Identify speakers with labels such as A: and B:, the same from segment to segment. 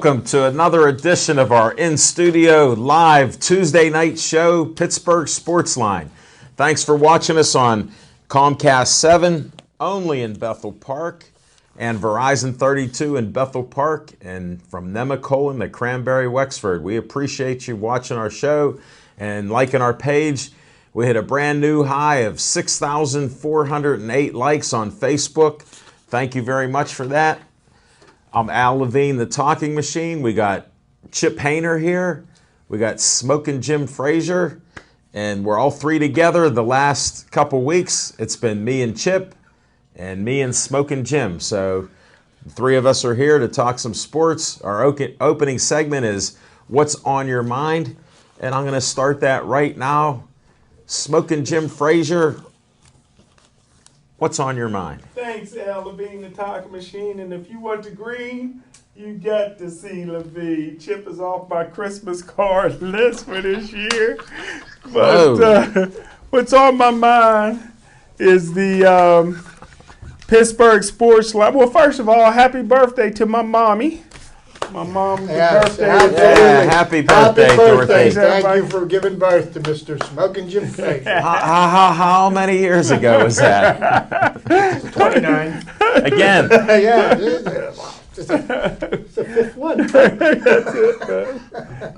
A: welcome to another edition of our in-studio live Tuesday night show, Pittsburgh Sportsline. Thanks for watching us on Comcast 7, only in Bethel Park, and Verizon 32 in Bethel Park, and from Nemacolin to Cranberry, Wexford. We appreciate you watching our show and liking our page. We hit a brand new high of 6,408 likes on Facebook. Thank you very much for that. I'm Al Levine, the talking machine. We got Chip Hayner here. We got Smokin' Jim Frazier. And we're all three together the last couple weeks. It's been me and Chip and me and Smokin' Jim. So the three of us are here to talk some sports. Our opening segment is What's on Your Mind? And I'm going to start that right now. Smokin' Jim Frazier, what's on your mind?
B: Thanks, Al Levine, the talking machine. And if you want the green, you got to see Levine. Chip is off my Christmas card list for this year. But what's on my mind is the Pittsburgh Sportsline. Well, first of all, happy birthday to my mommy. My mom's birthday.
A: Happy birthday, Dorothy.
C: Thank you for giving birth to Mr. Smokin' Jim Frazier.
A: How many years ago was that?
C: 29.
A: Again.
C: Yeah, it's the fifth one.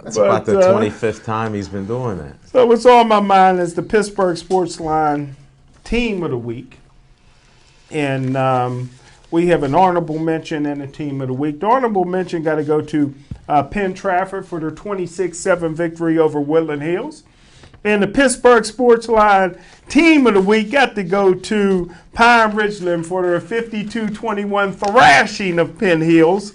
A: That's about the 25th time he's been doing that.
B: So what's on my mind is the Pittsburgh Sportsline Team of the Week. And we have an honorable mention and a team of the week. The honorable mention got to go to Penn Trafford for their 26-7 victory over Woodland Hills. And the Pittsburgh Sportsline team of the week got to go to Pine Ridgeland for their 52-21 thrashing of Penn Hills.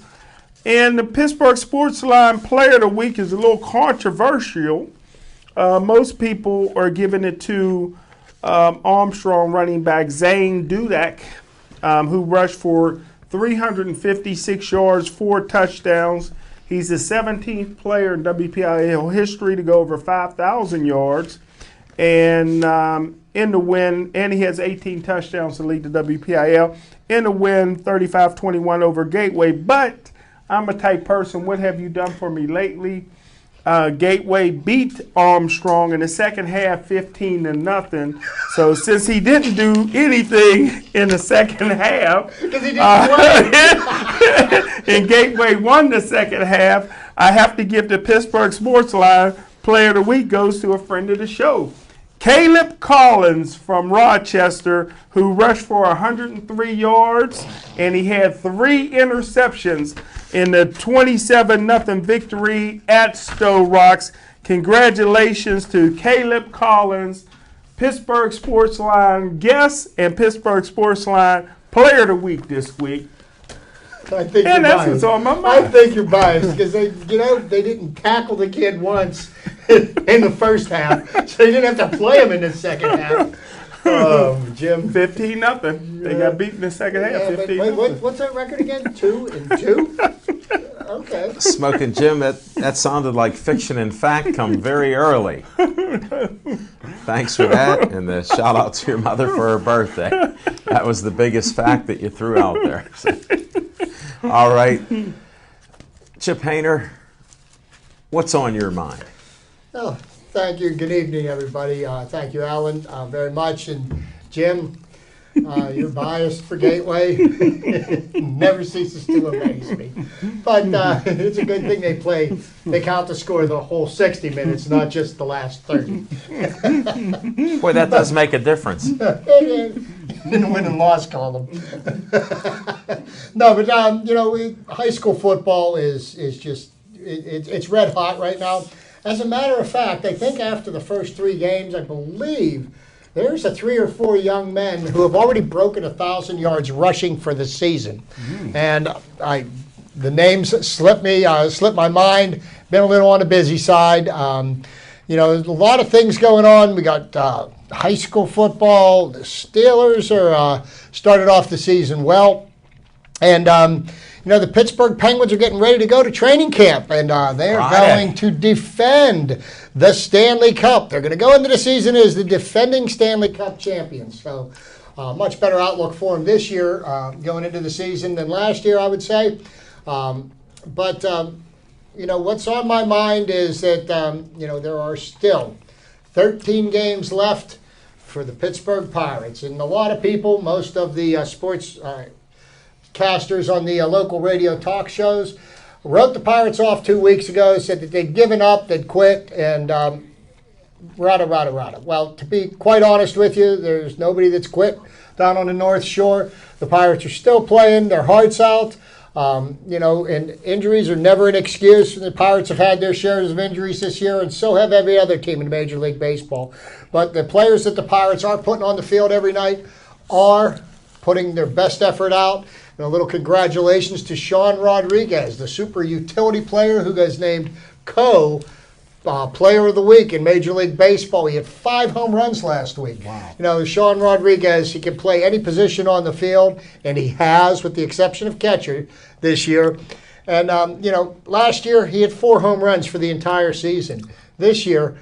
B: And the Pittsburgh Sportsline player of the week is a little controversial. Most people are giving it to Armstrong running back Zane Dudek, who rushed for 356 yards, 4 touchdowns. He's the 17th player in WPIL history to go over 5,000 yards. And in the win, and he has 18 touchdowns to lead the WPIL. In the win, 35-21 over Gateway. But I'm a type person, what have you done for me lately? Gateway beat Armstrong in the second half 15-0. So since he didn't do anything in the second half,
C: Because he didn't play.
B: and Gateway won the second half, I have to give the Pittsburgh Sportsline Player of the Week goes to a friend of the show. Caleb Collins from Rochester, who rushed for 103 yards, and he had 3 interceptions in the 27-0 victory at Stowe Rocks. Congratulations to Caleb Collins, Pittsburgh Sportsline guest and Pittsburgh Sportsline Player of the Week this week.
C: I think
B: And
C: you're
B: that's
C: biased.
B: what's on my mind.
C: I think you're biased because they didn't tackle the kid once in the first half, so they didn't have to play him in the second half. Jim.
B: 15-0. They got beat in the second half.
C: Yeah, but
B: 15-0.
C: what's that record again? 2-2? Okay.
A: Smokin' Jim, that sounded like fiction and fact come very early. Thanks for that, and the shout out to your mother for her birthday. That was the biggest fact that you threw out there. All right. Chip Hayner, what's on your mind?
C: Oh, thank you. Good evening, everybody. Thank you, Alan, very much. And Jim, you're biased for Gateway. Never ceases to amaze me. But it's a good thing they count the score the whole 60 minutes, not just the last 30.
A: Boy, that does make a difference.
C: In the win and loss column. No, but high school football is just it's red hot right now. As a matter of fact, I think after the first 3 games, I believe there's 3 or 4 young men who have already broken 1,000 yards rushing for the season, and the names slipped my mind. Been a little on the busy side. There's a lot of things going on. We got high school football. The Steelers are started off the season well, and the Pittsburgh Penguins are getting ready to go to training camp, and they are going to defend the Stanley Cup. They're going to go into the season as the defending Stanley Cup champions. So much better outlook for them this year going into the season than last year, I would say. But what's on my mind is that there are still 13 games left for the Pittsburgh Pirates, and a lot of people, most of the sports casters on the local radio talk shows, wrote the Pirates off 2 weeks ago, said that they'd given up, they'd quit, and rada. Well, to be quite honest with you, there's nobody that's quit down on the North Shore. The Pirates are still playing their hearts out. And injuries are never an excuse. The Pirates have had their shares of injuries this year, and so have every other team in Major League Baseball. But the players that the Pirates are putting on the field every night are putting their best effort out. And a little congratulations to Sean Rodriguez, the super utility player who was named Player of the Week in Major League Baseball. He had 5 home runs last week. Wow. Sean Rodriguez, he can play any position on the field, and he has, with the exception of catcher this year. And, last year he had 4 home runs for the entire season. This year,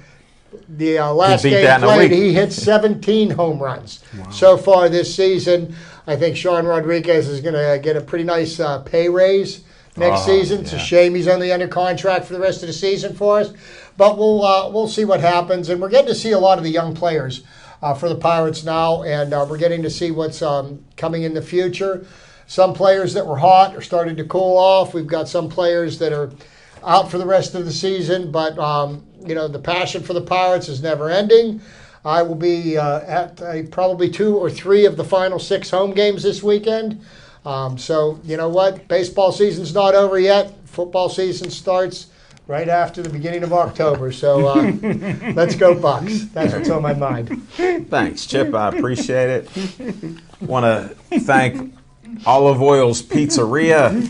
C: the last game played, he hit 17 home runs so far this season. I think Sean Rodriguez is going to get a pretty nice pay raise next season. It's a shame he's only under contract for the rest of the season for us. But we'll see what happens. And we're getting to see a lot of the young players for the Pirates now, and we're getting to see what's coming in the future. Some players that were hot are starting to cool off. We've got some players that are out for the rest of the season, but the passion for the Pirates is never ending. I will be at probably 2 or 3 of the final 6 home games this weekend. So you know what? Baseball season's not over yet. Football season starts right after the beginning of October. So let's go Bucks. That's what's on my mind.
A: Thanks, Chip. I appreciate it. Want to thank Olive Oil's Pizzeria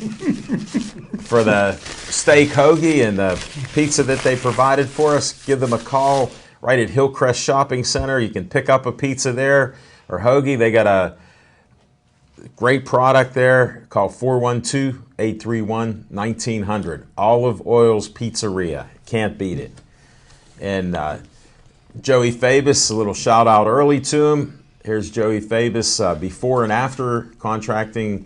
A: for the steak hoagie and the pizza that they provided for us. Give them a call right at Hillcrest Shopping Center. You can pick up a pizza there or hoagie. They got a great product there. Call 412-831-1900. Olive Oil's Pizzeria. Can't beat it. And Joey Fabus, a little shout out early to him. Here's Joey Fabus before and after contacting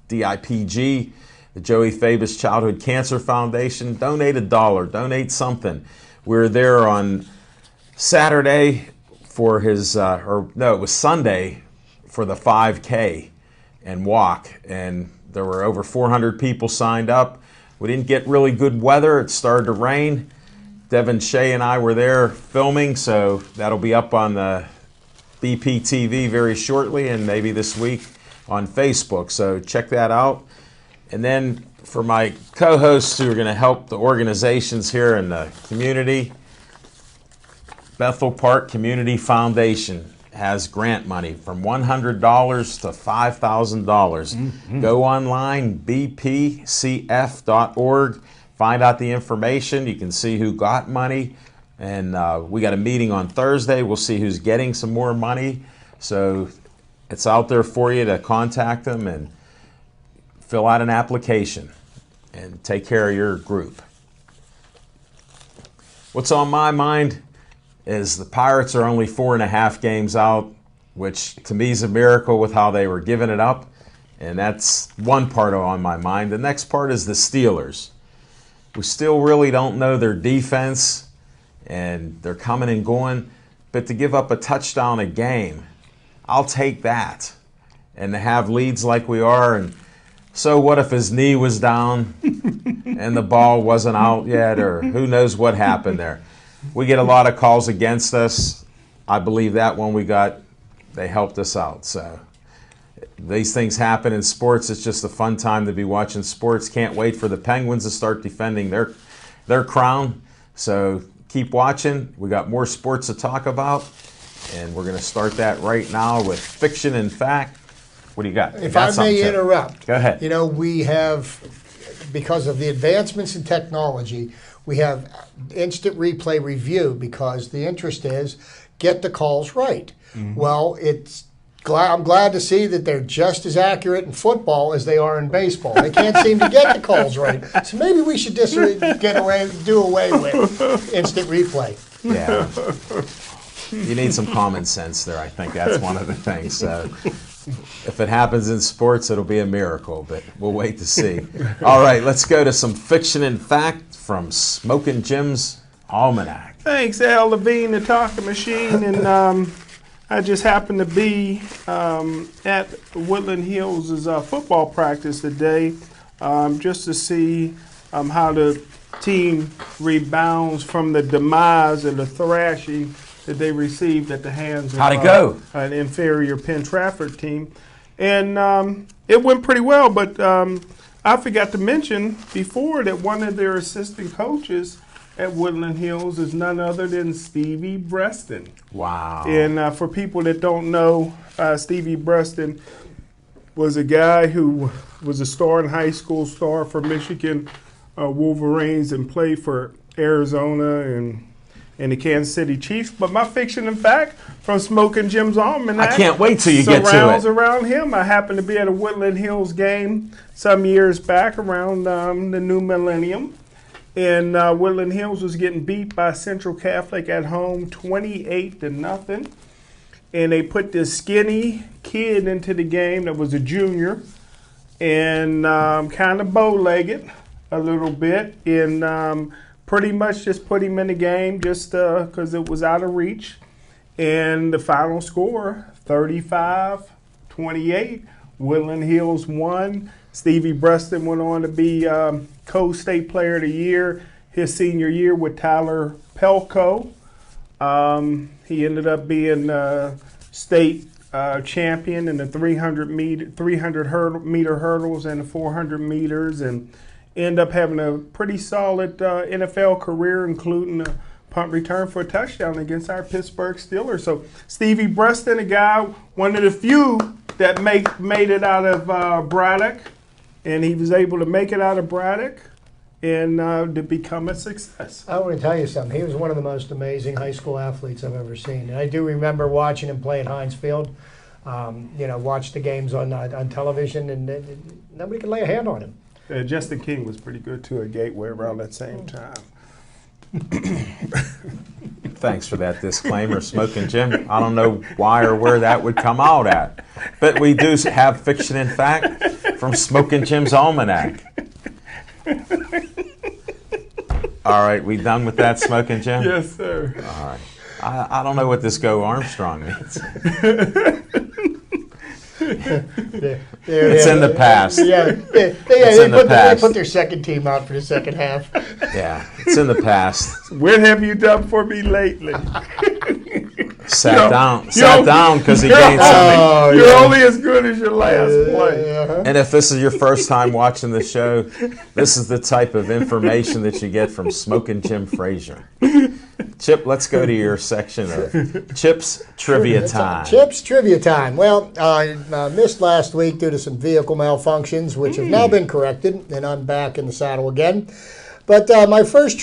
A: DIPG, the Joey Fabus Childhood Cancer Foundation. Donate $1. Donate something. We were there on Saturday for his, it was Sunday for the 5K and walk. And there were over 400 people signed up. We didn't get really good weather. It started to rain. Devin Shea and I were there filming, so that'll be up on the BPTV very shortly and maybe this week on Facebook. So check that out. And then for my co-hosts who are going to help the organizations here in the community, Bethel Park Community Foundation has grant money from $100 to $5,000. Go online, bpcf.org, find out the information. You can see who got money. And we got a meeting on Thursday. We'll see who's getting some more money. So it's out there for you to contact them and fill out an application and take care of your group. What's on my mind is the Pirates are only 4.5 games out, which to me is a miracle with how they were giving it up. And that's one part on my mind. The next part is the Steelers. We still really don't know their defense, and they're coming and going. But to give up a touchdown a game, I'll take that. And to have leads like we are, and so what if his knee was down and the ball wasn't out yet, or who knows what happened there. We get a lot of calls against us. I believe that one they helped us out. So these things happen in sports. It's just a fun time to be watching sports. Can't wait for the Penguins to start defending their crown. So keep watching. We got more sports to talk about, and we're going to start that right now with fiction and fact. What do you got?
C: If I may interrupt.
A: Go ahead.
C: We have, because of the advancements in technology, we have instant replay review because the interest is get the calls right. Well, I'm glad to see that they're just as accurate in football as they are in baseball. They can't seem to get the calls right. So maybe we should do away with instant replay. Yeah.
A: You need some common sense there. I think that's one of the things. So If it happens in sports, it'll be a miracle, but we'll wait to see. All right, let's go to some fiction and fact from Smokin' Jim's Almanac.
B: Thanks, Al Levine, the talking machine. And I just happened to be at Woodland Hills' football practice today just to see how the team rebounds from the demise and the thrashing that they received at the hands of an inferior Penn Trafford team. And it went pretty well, but I forgot to mention before that one of their assistant coaches at Woodland Hills is none other than Stevie Breston.
A: Wow.
B: And for people that don't know, Stevie Breston was a guy who was a star in high school, star for Michigan Wolverines, and played for Arizona and the Kansas City Chiefs. But my fiction and fact from Smokin' Jim's Almanac,
A: I can't wait till you get to it.
B: Surrounds around him. I happened to be at a Woodland Hills game some years back around the new millennium. And Woodland Hills was getting beat by Central Catholic at home 28-0. And they put this skinny kid into the game that was a junior and kind of bow-legged a little bit. And pretty much just put him in the game just because it was out of reach. And the final score, 35-28. Woodland Hills won. Stevie Breston went on to be co-state player of the year his senior year with Tyler Pelko. He ended up being state champion in the 300 meter hurdles and the 400 meters, and ended up having a pretty solid NFL career, including a punt return for a touchdown against our Pittsburgh Steelers. So Stevie Breston, a guy, one of the few that made it out of Braddock. And he was able to make it out of Braddock and to become a success.
C: I want to tell you something. He was one of the most amazing high school athletes I've ever seen. And I do remember watching him play at Heinz Field. Watch the games on television, and nobody could lay a hand on him.
B: Justin King was pretty good too at Gateway around that same time.
A: Thanks for that disclaimer, Smokin' Jim. I don't know why or where that would come out at. But we do have fiction and fact from Smokin' Jim's Almanac. All right, we done with that, Smokin' Jim?
B: Yes, sir.
A: All right. I don't know what this Go Armstrong means. It's in the past.
C: They put their second team out for the second half.
A: Yeah, it's in the past.
B: What have you done for me lately?
A: Sat down because he gained something.
B: You're only as good as your last play.
A: And if this is your first time watching the show, this is the type of information that you get from Smokin' Jim Frazier. Chip, let's go to your section of Chip's Trivia Time.
C: Chip's Trivia Time. Well, I missed last week due to some vehicle malfunctions, which have now been corrected, and I'm back in the saddle again. But my first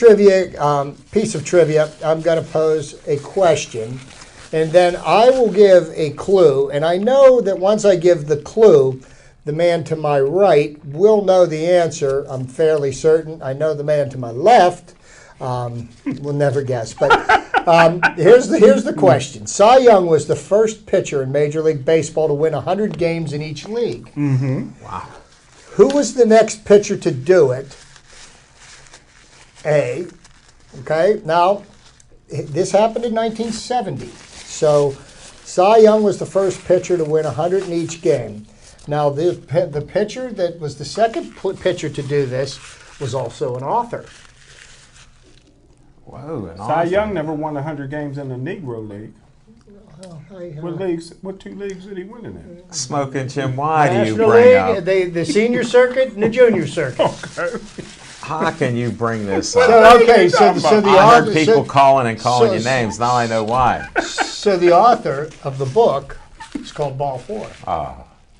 C: piece of trivia, I'm going to pose a question, and then I will give a clue. And I know that once I give the clue, the man to my right will know the answer. I'm fairly certain. I know the man to my left will never guess. But here's the question. Cy Young was the first pitcher in Major League Baseball to win 100 games in each league.
B: Mm-hmm.
A: Wow.
C: Who was the next pitcher to do it? Okay, now, this happened in 1970. So Cy Young was the first pitcher to win 100 in each game. Now, the pitcher that was the second pitcher to do this was also an author.
A: Whoa,
B: Cy Young never won 100 games in the Negro League. What two leagues did he win in it?
A: Smokin' Jim, why do you
C: National
A: bring up?
C: the senior circuit and the junior circuit.
B: Okay.
A: How can you bring this up?
C: So the
A: I heard
C: author,
A: people calling your names. Now I know why.
C: So the author of the book is called Ball 4.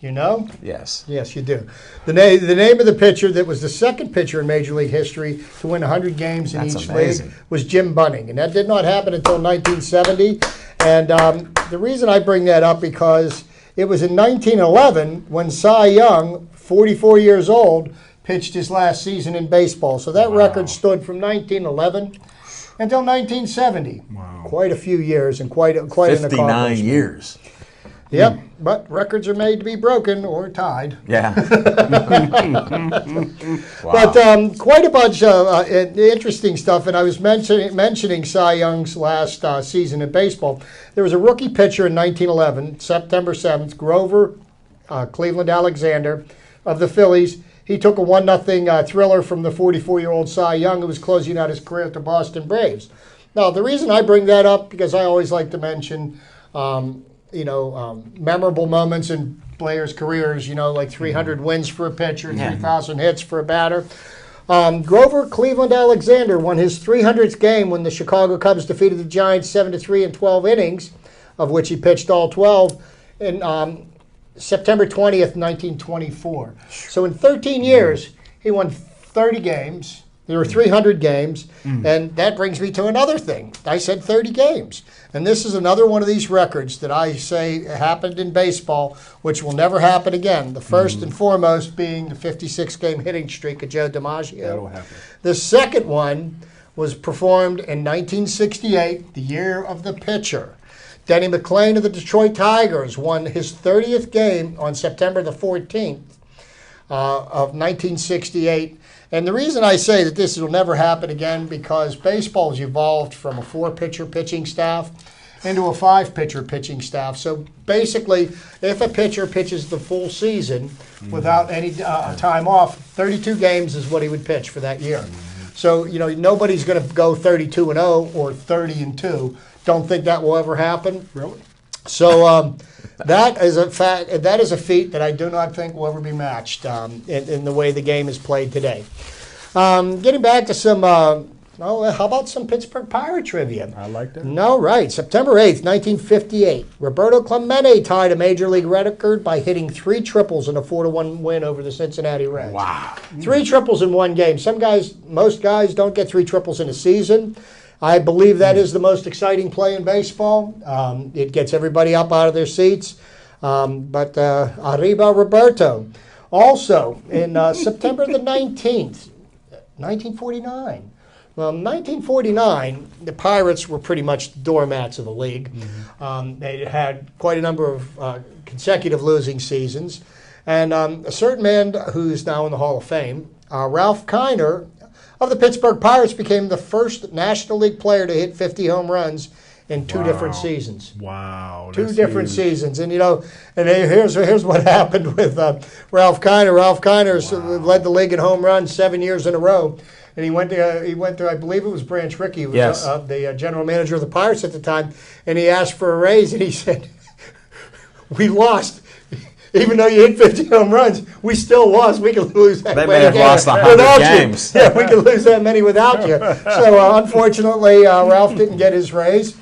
C: You know?
A: Yes.
C: Yes, you do. The name of the pitcher that was the second pitcher in Major League history to win 100 games in each league was Jim Bunning. And that did not happen until 1970. And the reason I bring that up because it was in 1911 when Cy Young, 44 years old, pitched his last season in baseball. So that record stood from 1911 until 1970.
B: Wow.
C: Quite a few years and quite an accomplishment.
A: 59 years.
C: Yep, but records are made to be broken or tied.
A: Yeah. Wow.
C: But quite a bunch of interesting stuff. And I was mentioning Cy Young's last season in baseball. There was a rookie pitcher in 1911, September 7th, Grover Cleveland Alexander of the Phillies. He took a 1-0 thriller from the 44-year-old Cy Young, who was closing out his career at the Boston Braves. Now, the reason I bring that up, because I always like to mention memorable moments in players' careers, like 300 wins for a pitcher, 3,000 hits for a batter. Grover Cleveland Alexander won his 300th game when the Chicago Cubs defeated the Giants 7-3 in 12 innings, of which he pitched all 12, in September 20th, 1924. So in 13 years, he won 30 games. There were 300 games, and that brings me to another thing. I said 30 games. And this is another one of these records that I say happened in baseball, which will never happen again. The first and foremost being the 56-game hitting streak of Joe DiMaggio.
B: That'll happen.
C: The second one was performed in 1968, the year of the pitcher. Denny McClain of the Detroit Tigers won his 30th game on September the 14th of 1968. And the reason I say that this will never happen again, because baseball has evolved from a 4-pitcher pitching staff into a 5-pitcher pitching staff. So basically, if a pitcher pitches the full season without any time off, 32 games is what he would pitch for that year. So, nobody's going to go 32-0 or 30-2. Don't think that will ever happen.
B: Really?
C: So that is a fact. That is a feat that I do not think will ever be matched in the way the game is played today. Getting back to some, how about some Pittsburgh Pirate trivia?
B: I like that.
C: No, right. September 8th, 1958. Roberto Clemente tied a major league record by hitting 3 triples in a 4-1 win over the Cincinnati Reds.
A: Wow.
C: 3 triples in one game. Most guys don't get 3 triples in a season. I believe that is the most exciting play in baseball. It gets everybody up out of their seats. But arriba Roberto. Also, in September the 19th, 1949. Well, in 1949, the Pirates were pretty much the doormats of the league. They had quite a number of consecutive losing seasons. And a certain man who's now in the Hall of Fame, Ralph Kiner, of the Pittsburgh Pirates, became the first National League player to hit 50 home runs in 2 different seasons.
B: Wow.
C: 2 different seasons. And, here's what happened with Ralph Kiner. Ralph Kiner led the league in home runs 7 years in a row. And he went to I believe it was Branch Rickey, who was the general manager of the Pirates at the time, and he asked for a raise, and he said, "We lost. Even though you hit 50 home runs, we still lost. We could lose that many.
A: They may have lost 100 games.
C: Yeah, we could lose that many without you." So unfortunately, Ralph didn't get his raise,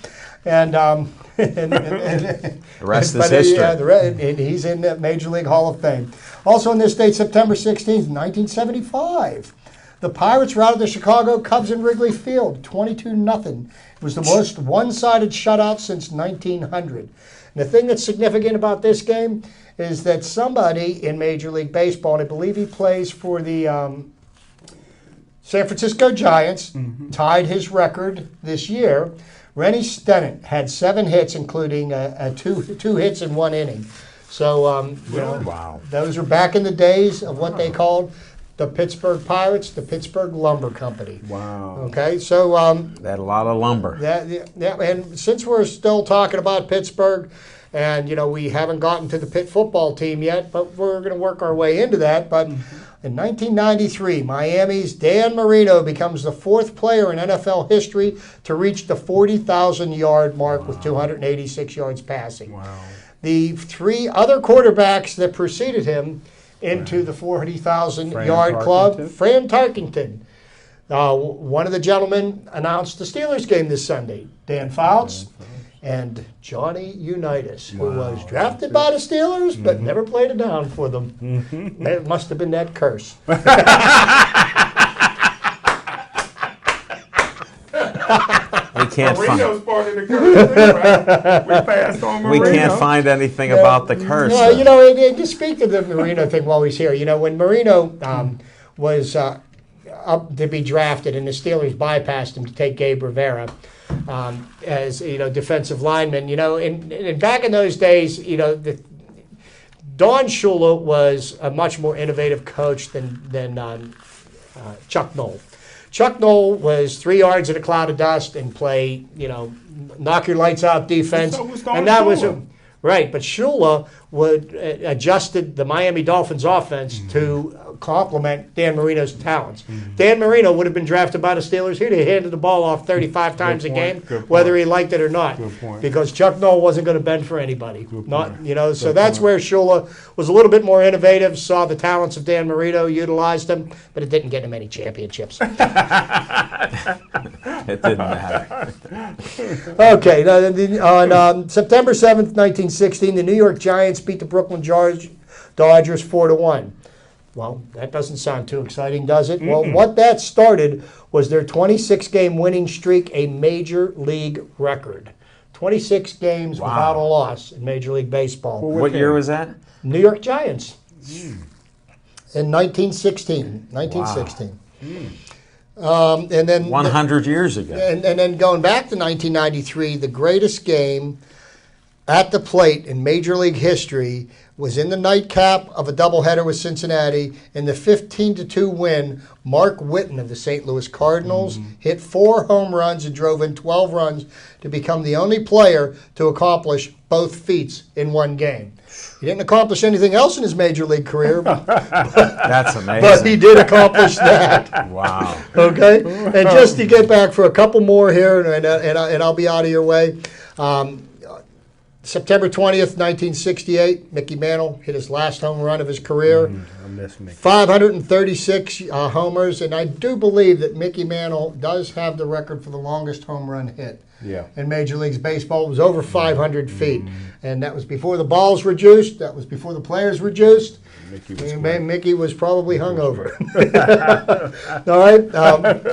C: and
A: the rest is history.
C: And he's in the Major League Hall of Fame. Also on this date, September 16th, 1975, the Pirates routed the Chicago Cubs in Wrigley Field, 22-0. It was the most one-sided shutout since 1900. And the thing that's significant about this game is that somebody in Major League Baseball, and I believe he plays for the San Francisco Giants, tied his record this year. Rennie Stennett had 7 hits, including two hits in 1 inning. So,
A: Wow.
C: Those are back in the days of what they called the Pittsburgh Pirates, the Pittsburgh Lumber Company.
B: Wow.
C: Okay, so
A: They had a lot of lumber.
C: and since we're still talking about Pittsburgh, and we haven't gotten to the Pitt football team yet, but we're going to work our way into that. But in 1993, Miami's Dan Marino becomes the 4th player in NFL history to reach the 40,000-yard mark with 286 yards passing.
B: Wow.
C: The 3 other quarterbacks that preceded him into the 40,000-yard club, Fran Tarkenton. One of the gentlemen announced the Steelers game this Sunday, Dan Fouts, and Johnny Unitas, who was drafted by the Steelers but never played a down for them. It must have been that curse.
A: We can't
B: Marino's
A: find.
B: part of the curse, right? We passed on
A: We
B: Marino.
A: can't find anything about the curse.
C: Well,
A: though.
C: to speak to the Marino thing while he's here, when Marino was up to be drafted and the Steelers bypassed him to take Gabe Rivera, as defensive linemen. And back in those days, Don Shula was a much more innovative coach than Chuck Noll. Chuck Noll was 3 yards in a cloud of dust and play, knock your lights out defense. And that was right. But Shula adjusted the Miami Dolphins offense to complement Dan Marino's talents. Dan Marino would have been drafted by the Steelers. He'd have handed the ball off 35 times a game, whether he liked it or not, because Chuck Noll wasn't going to bend for anybody. So that's where Shula was a little bit more innovative, saw the talents of Dan Marino, utilized them, but it didn't get him any championships.
A: It didn't matter.
C: Okay, on September 7th, 1916, the New York Giants beat the Brooklyn Dodgers 4-1. Well, that doesn't sound too exciting, does it? Well, what that started was their 26-game winning streak, a Major League record. 26 games without a loss in Major League Baseball.
A: What year was that?
C: New York Giants. In 1916. And then
A: 100 years ago.
C: And then going back to 1993, the greatest game at the plate in Major League history was in the nightcap of a doubleheader with Cincinnati. In the 15-2 win, Mark Whitten of the St. Louis Cardinals hit 4 home runs and drove in 12 runs to become the only player to accomplish both feats in one game. He didn't accomplish anything else in his Major League career.
A: That's amazing.
C: But he did accomplish that.
A: Wow.
C: Okay? And just to get back for a couple more here, and I'll be out of your way. September 20th, 1968, Mickey Mantle hit his last home run of his career.
B: I miss Mickey.
C: 536 homers, and I do believe that Mickey Mantle does have the record for the longest home run hit in Major League Baseball. It was over 500 feet, and that was before the balls were juiced. That was before the players were juiced. Mickey was probably hungover. All right,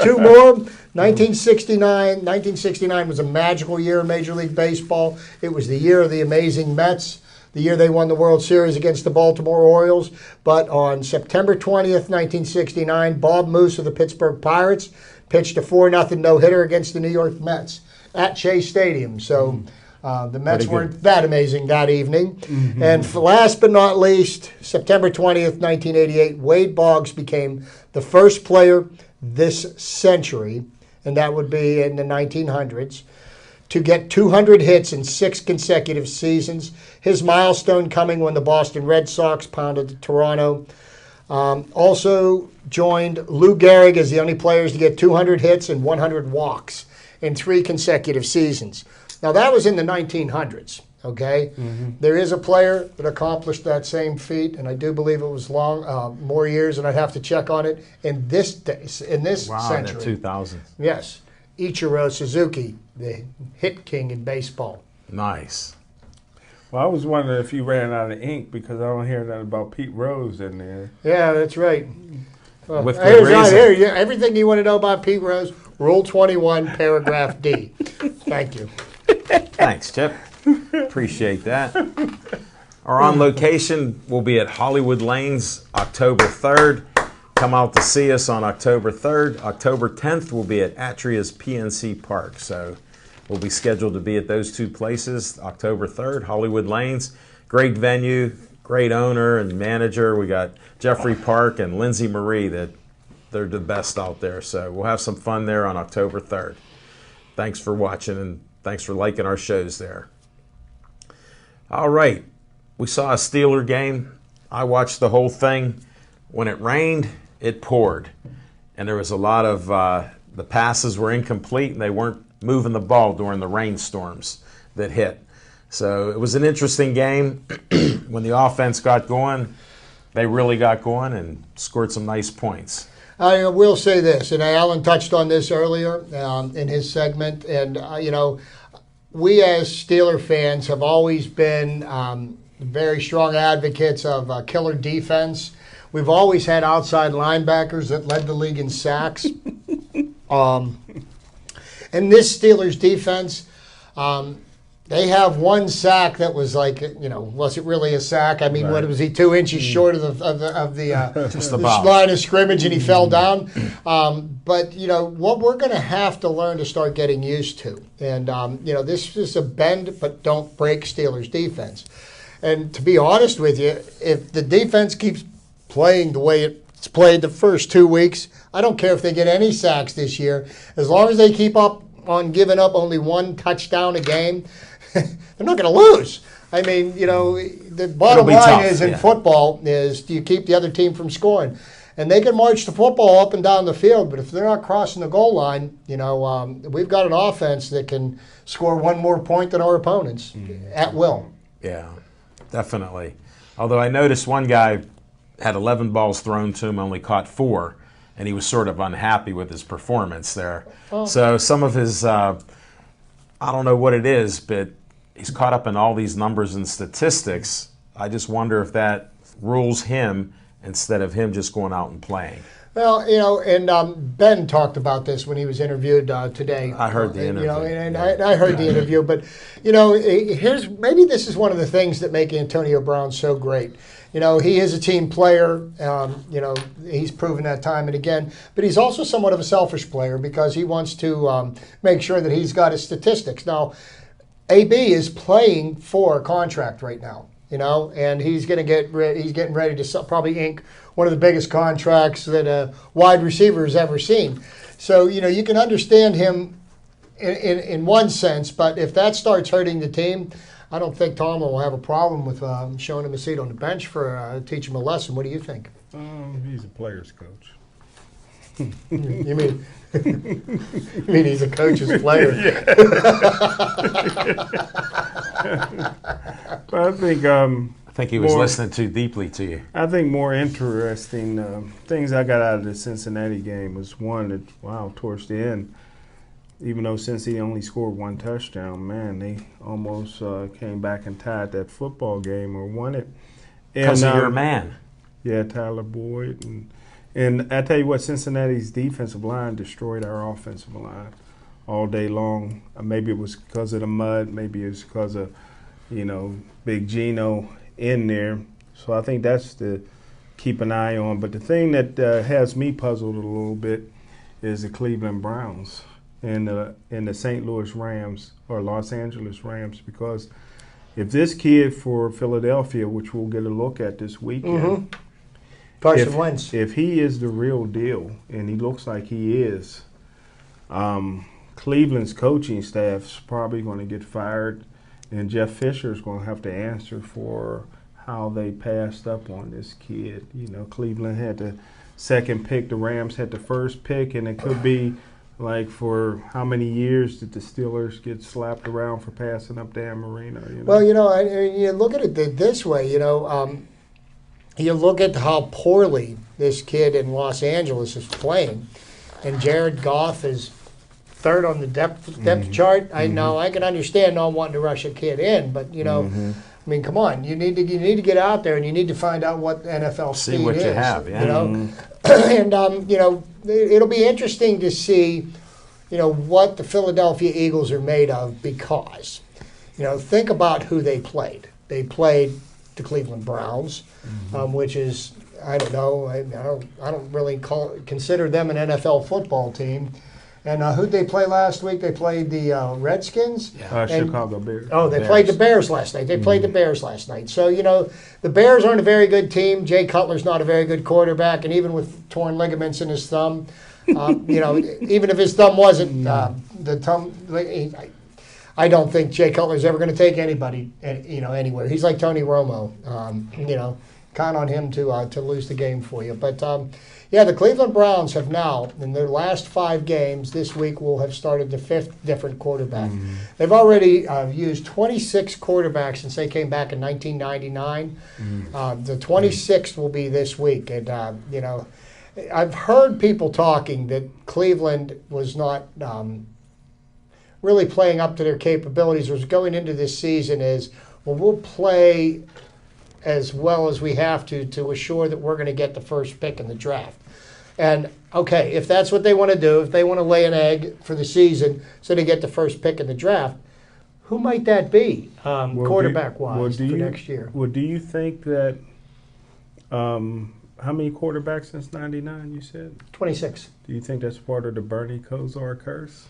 C: 2 more. 1969 was a magical year in Major League Baseball. It was the year of the amazing Mets, the year they won the World Series against the Baltimore Orioles. But on September 20th, 1969, Bob Moose of the Pittsburgh Pirates pitched a 4-0 no-hitter against the New York Mets at Shea Stadium. So the Mets weren't that amazing that evening. And last but not least, September 20th, 1988, Wade Boggs became the first player this century, and that would be in the 1900s, to get 200 hits in 6 consecutive seasons. His milestone coming when the Boston Red Sox pounded Toronto. Also joined Lou Gehrig as the only players to get 200 hits and 100 walks in 3 consecutive seasons. Now, that was in the 1900s, okay? There is a player that accomplished that same feat, and I do believe it was more years, and I'd have to check on it, in this century.
A: In the 2000s.
C: Yes. Ichiro Suzuki, the hit king in baseball.
A: Nice.
B: Well, I was wondering if you ran out of ink because I don't hear nothing about Pete Rose in there.
C: Yeah, that's right. Well,
A: With good reason.
C: Here, everything you want to know about Pete Rose, Rule 21, Paragraph D. Thank you.
A: Thanks, Chip. Appreciate that. Our on location will be at Hollywood Lanes October 3rd. Come out to see us on October 3rd. October 10th will be at Atria's PNC Park. So we'll be scheduled to be at those 2 places. October 3rd, Hollywood Lanes. Great venue, great owner and manager. We got Jeffrey Park and Lindsay Marie. They're the best out there. So we'll have some fun there on October 3rd. Thanks for watching, and thanks for liking our shows there. All right. We saw a Steeler game. I watched the whole thing. When it rained, it poured. And there was a lot of, the passes were incomplete, and they weren't moving the ball during the rainstorms that hit. So it was an interesting game. When the offense got going, they really got going and scored some nice points.
C: I will say this, and Alan touched on this earlier in his segment, and, we as Steeler fans have always been very strong advocates of killer defense. We've always had outside linebackers that led the league in sacks. And this Steelers defense, they have one sack that was like, was it really a sack? I mean,
B: Right.
C: what was he, 2 inches short of the
A: Just
C: the
A: about.
C: line of scrimmage, and he fell down? But what we're going to have to learn to start getting used to, and this is a bend but don't break Steelers defense. And to be honest with you, if the defense keeps playing the way it's played the first 2 weeks, I don't care if they get any sacks this year, as long as they keep up on giving up only one touchdown a game. They're not going to lose. I mean, the bottom line
A: tough,
C: is in
A: yeah.
C: football is, do you keep the other team from scoring? And they can march the football up and down the field, but if they're not crossing the goal line, we've got an offense that can score one more point than our opponents at will.
A: Yeah, definitely. Although I noticed one guy had 11 balls thrown to him, only caught 4, and he was sort of unhappy with his performance there.
C: Oh.
A: So some of his, I don't know what it is, but he's caught up in all these numbers and statistics. I just wonder if that rules him instead of him just going out and playing.
C: Well, and Ben talked about this when he was interviewed today.
A: I heard the interview.
C: I heard the interview. But, maybe this is one of the things that make Antonio Brown so great. He is a team player. He's proven that time and again. But he's also somewhat of a selfish player because he wants to make sure that he's got his statistics. Now, AB is playing for a contract right now, and he's going to he's getting ready to probably ink one of the biggest contracts that a wide receiver has ever seen. So, you can understand him in one sense, but if that starts hurting the team, I don't think Tomlin will have a problem with showing him a seat on the bench for teach him a lesson. What do you think?
B: He's a player's coach.
C: You mean he's a coach's player?
B: But
A: I think he was listening too deeply to you.
B: I think more interesting things I got out of the Cincinnati game was one that, towards the end, even though Cincy only scored 1 touchdown, man, they almost came back and tied that football game or won it.
A: Because of your man.
B: Yeah, Tyler Boyd. And I tell you what, Cincinnati's defensive line destroyed our offensive line all day long. Maybe it was because of the mud. Maybe it was because of, Big Gino in there. So I think that's to keep an eye on. But the thing that has me puzzled a little bit is the Cleveland Browns and the St. Louis Rams or Los Angeles Rams, because if this kid for Philadelphia, which we'll get a look at this weekend,
C: Carson Wentz.
B: If he is the real deal, and he looks like he is, Cleveland's coaching staff's probably going to get fired, and Jeff Fisher's going to have to answer for how they passed up on this kid. Cleveland had the second pick, the Rams had the first pick, and it could be like, for how many years did the Steelers get slapped around for passing up Dan Marino?
C: Well, you look at it this way, you look at how poorly this kid in Los Angeles is playing, and Jared Goff is third on the depth chart. I know I can understand not wanting to rush a kid in, but I mean, come on, you need to get out there and you need to find out what NFL speed is.
A: See what you have, yeah.
C: And it'll be interesting to see, what the Philadelphia Eagles are made of, because, think about who they played. They played the Cleveland Browns, which is, I don't know, I don't really consider them an NFL football team. And who'd they play last week? They played the Redskins.
B: Chicago Bears.
C: Oh, they played the Bears last night. They played the Bears last night. So, the Bears aren't a very good team. Jay Cutler's not a very good quarterback. And even with torn ligaments in his thumb, even if his thumb wasn't the thumb, I don't think Jay Cutler's ever going to take anybody, anywhere. He's like Tony Romo. Count on him to lose the game for you. But, the Cleveland Browns have now, in their last 5 games, this week will have started the 5th different quarterback. They've already used 26 quarterbacks since they came back in 1999. The 26th will be this week. And, I've heard people talking that Cleveland was not really playing up to their capabilities, was going into this season as, well, we'll play as well as we have to assure that we're going to get the first pick in the draft. And, okay, if that's what they want to do, if they want to lay an egg for the season so they get the first pick in the draft, Who might that be, quarterback-wise, for next year?
B: Well, do you think that how many quarterbacks since '99? You said
C: 26.
B: Do you think that's part of the Bernie Kosar curse?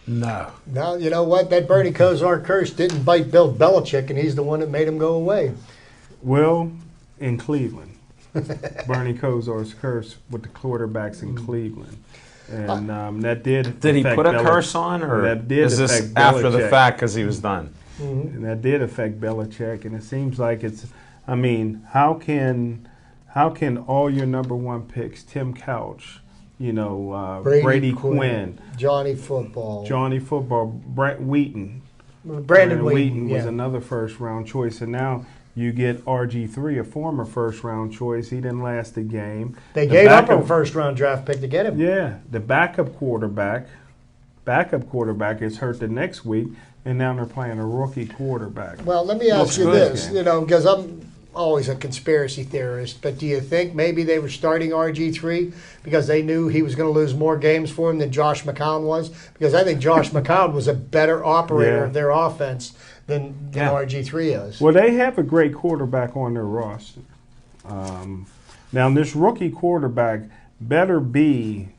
A: No.
C: No, you know what? That Bernie Kosar curse didn't bite Bill Belichick, and he's the one that made him go away.
B: Well, in Cleveland, Bernie Kosar's curse with the quarterbacks in Cleveland, and that did.
A: Did he put a curse on, or
B: that did
A: is this
B: affect
A: after the
B: Belichick.
A: fact because he was done?
B: And that did affect Belichick, and it seems like it's. I mean, how can all your number one picks, Tim Couch, Brady Quinn,
C: Johnny Football,
B: Brent Wheaton,
C: Brandon Wheaton
B: was another first round choice, and now you get RG3, a former first round choice. He didn't last a game.
C: They gave up a first round draft pick to get him.
B: Yeah, the backup quarterback is hurt the next week, and now they're playing a rookie quarterback.
C: Well, let me ask you this, because I'm always a conspiracy theorist, but do you think maybe they were starting RG3 because they knew he was going to lose more games for him than Josh McCown was? Because I think Josh McCown was a better operator of their offense than RG3 is.
B: Well, they have a great quarterback on their roster. Now, this rookie quarterback better be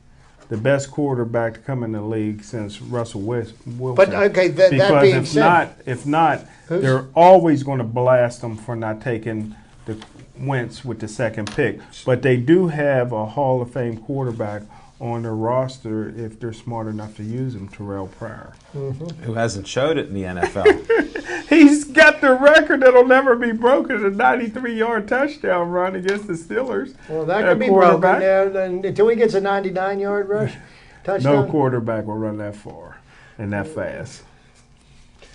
B: the best quarterback to come in the league since Russell Wilson.
C: But okay, that being said,
B: if not, they're always going to blast them for not taking the Wentz with the second pick. But they do have a Hall of Fame quarterback on their roster if they're smart enough to use him, Terrell Pryor.
A: Who hasn't showed it in the NFL.
B: He's got the record that'll never be broken, a 93-yard touchdown run against the Steelers.
C: Well, that could be broken there until he gets a 99-yard rush touchdown.
B: No quarterback will run that far and that fast.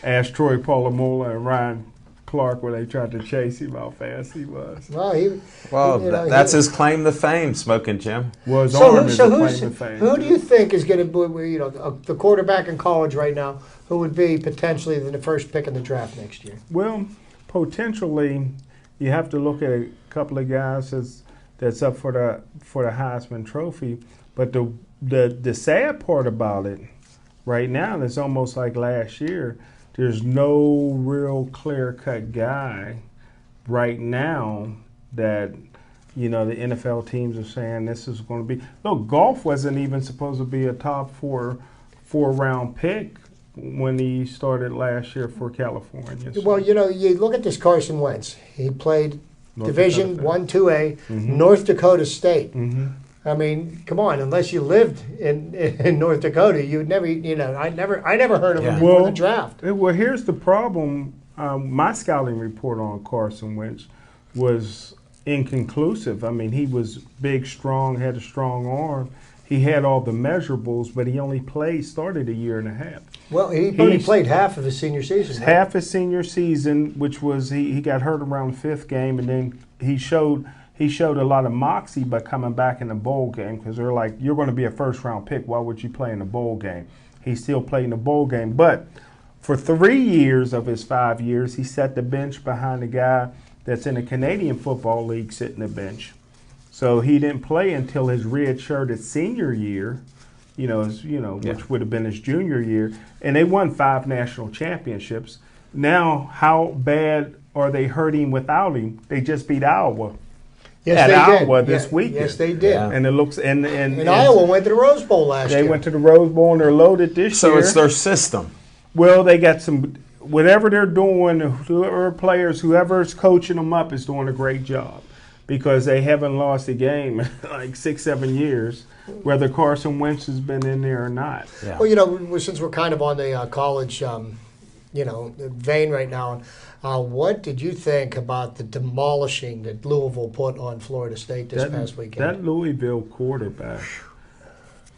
B: Ask Troy Polamalu and Ryan Clark when they tried to chase him how fast he was.
C: Well,
A: that's his claim to fame, Smoking Jim.
B: Well, his arm is a claim to fame.
C: Who do you think is going to be, the quarterback in college right now, who would be potentially the first pick in the draft next year?
B: Well, potentially, you have to look at a couple of guys that's up for the Heisman Trophy. But the sad part about it right now, it's almost like last year. There's no real clear-cut guy right now that, the NFL teams are saying this is going to be. Look, Goff wasn't even supposed to be a top four-round pick when he started last year for California. So.
C: Well, you look at this Carson Wentz. He played Division 1, 2A, North Dakota State. I mean, come on! Unless you lived in North Dakota, you'd never, I never heard of him before the draft.
B: Well, here's the problem. My scouting report on Carson Wentz was inconclusive. I mean, he was big, strong, had a strong arm. He had all the measurables, but he only started a year and a half.
C: Well, he only played half of his senior season. Right?
B: Half his senior season, which was he got hurt around the fifth game, and then he showed a lot of moxie by coming back in the bowl game because they're like, you're going to be a first-round pick. Why would you play in a bowl game? He still played in the bowl game. But for 3 years of his 5 years, he sat the bench behind a guy that's in the Canadian Football League sitting the bench. So he didn't play until his red-shirted senior year, which would have been his junior year. And they won 5 national championships. Now, how bad are they hurting without him? They just beat Iowa.
C: Yes,
B: Iowa this weekend.
C: Yes, they did.
B: Yeah. And it looks and
C: Iowa went to the Rose Bowl last year.
B: They went to the Rose Bowl and they're loaded this year.
A: So it's their system.
B: Well, they got whatever they're doing. Whoever's coaching them up is doing a great job because they haven't lost a game in like 6-7 years, whether Carson Wentz has been in there or not.
A: Yeah.
C: Well, since we're kind of on the college, vein right now. What did you think about the demolishing that Louisville put on Florida State this past weekend?
B: That Louisville quarterback,